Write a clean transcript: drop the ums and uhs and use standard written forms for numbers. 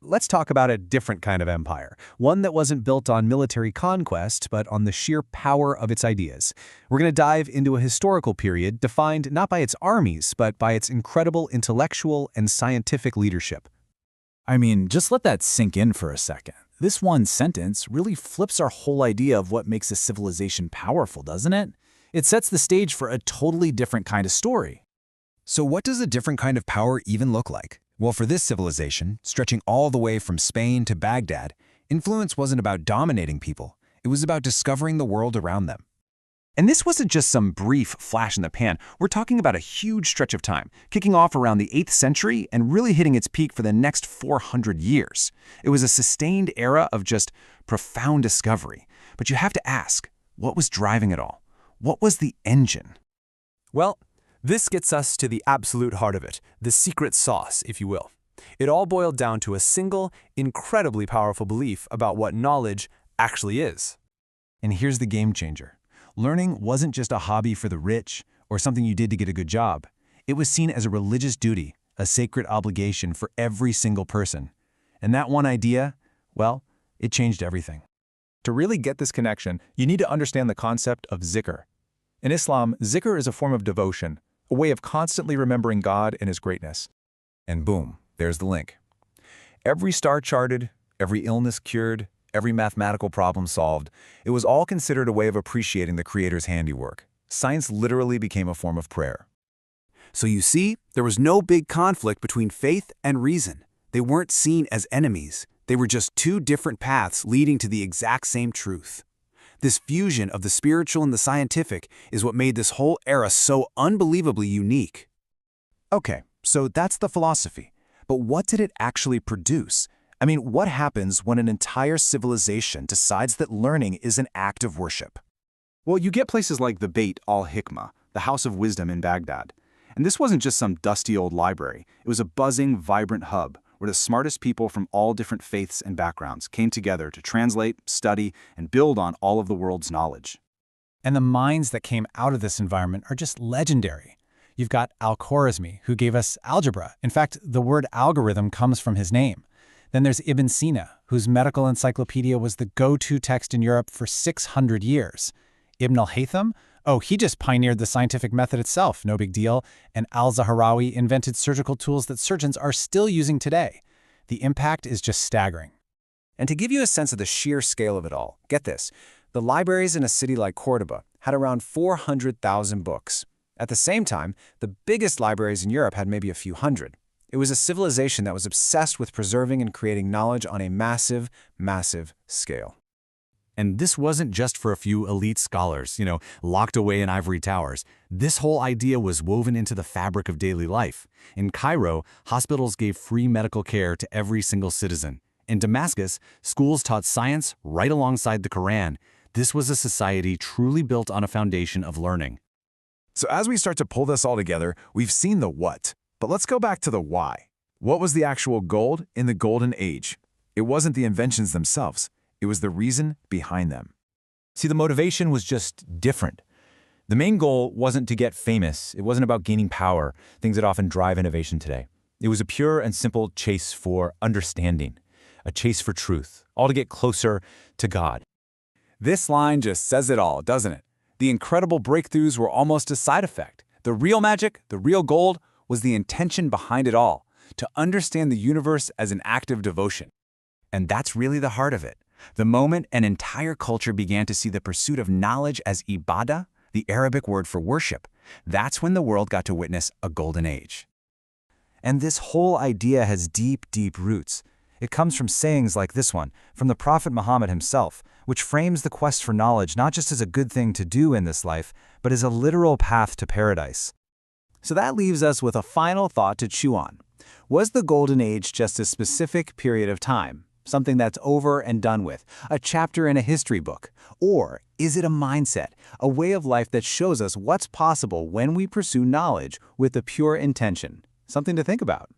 let's talk about a different kind of empire, one that wasn't built on military conquest, but on the sheer power of its ideas. We're going to dive into a historical period defined not by its armies, but by its incredible intellectual and scientific leadership. I mean, just let that sink in for a second. This one sentence really flips our whole idea of what makes a civilization powerful, doesn't it? It sets the stage for a totally different kind of story. So what does a different kind of power even look like? Well, for this civilization, stretching all the way from Spain to Baghdad, influence wasn't about dominating people. It was about discovering the world around them. And this wasn't just some brief flash in the pan. We're talking about a huge stretch of time, kicking off around the 8th century and really hitting its peak for the next 400 years. It was a sustained era of just profound discovery. But you have to ask, what was driving it all? What was the engine? Well, this gets us to the absolute heart of it, the secret sauce, if you will. It all boiled down to a single, incredibly powerful belief about what knowledge actually is. And here's the game changer. Learning wasn't just a hobby for the rich or something you did to get a good job. It was seen as a religious duty, a sacred obligation for every single person. And that one idea, well, it changed everything. To really get this connection, you need to understand the concept of zikr. In Islam, zikr is a form of devotion, a way of constantly remembering God and His greatness. And boom, there's the link. Every star charted, every illness cured, every mathematical problem solved, it was all considered a way of appreciating the Creator's handiwork. Science literally became a form of prayer. So you see, there was no big conflict between faith and reason. They weren't seen as enemies. They were just two different paths leading to the exact same truth. This fusion of the spiritual and the scientific is what made this whole era so unbelievably unique. Okay, so that's the philosophy. But what did it actually produce? I mean, what happens when an entire civilization decides that learning is an act of worship? Well, you get places like the Beit al-Hikmah, the House of Wisdom in Baghdad. And this wasn't just some dusty old library. It was a buzzing, vibrant hub where the smartest people from all different faiths and backgrounds came together to translate, study, and build on all of the world's knowledge. And the minds that came out of this environment are just legendary. You've got Al-Khwarizmi, who gave us algebra. In fact, the word algorithm comes from his name. Then there's Ibn Sina, whose medical encyclopedia was the go-to text in Europe for 600 years. Ibn al-Haytham? Oh, he just pioneered the scientific method itself, no big deal. And al-Zahrawi invented surgical tools that surgeons are still using today. The impact is just staggering. And to give you a sense of the sheer scale of it all, get this. The libraries in a city like Cordoba had around 400,000 books. At the same time, the biggest libraries in Europe had maybe a few hundred. It was a civilization that was obsessed with preserving and creating knowledge on a massive, massive scale. And this wasn't just for a few elite scholars, locked away in ivory towers. This whole idea was woven into the fabric of daily life. In Cairo, hospitals gave free medical care to every single citizen. In Damascus, schools taught science right alongside the Quran. This was a society truly built on a foundation of learning. So as we start to pull this all together, we've seen the what. But let's go back to the why. What was the actual gold in the Golden Age? It wasn't the inventions themselves. It was the reason behind them. See, the motivation was just different. The main goal wasn't to get famous. It wasn't about gaining power, things that often drive innovation today. It was a pure and simple chase for understanding, a chase for truth, all to get closer to God. This line just says it all, doesn't it? The incredible breakthroughs were almost a side effect. The real magic, the real gold, was the intention behind it all, to understand the universe as an act of devotion. And that's really the heart of it. The moment an entire culture began to see the pursuit of knowledge as ibadah, the Arabic word for worship, that's when the world got to witness a golden age. And this whole idea has deep, deep roots. It comes from sayings like this one, from the Prophet Muhammad himself, which frames the quest for knowledge not just as a good thing to do in this life, but as a literal path to paradise. So that leaves us with a final thought to chew on. Was the Golden Age just a specific period of time? Something that's over and done with, a chapter in a history book? Or is it a mindset, a way of life that shows us what's possible when we pursue knowledge with a pure intention? Something to think about.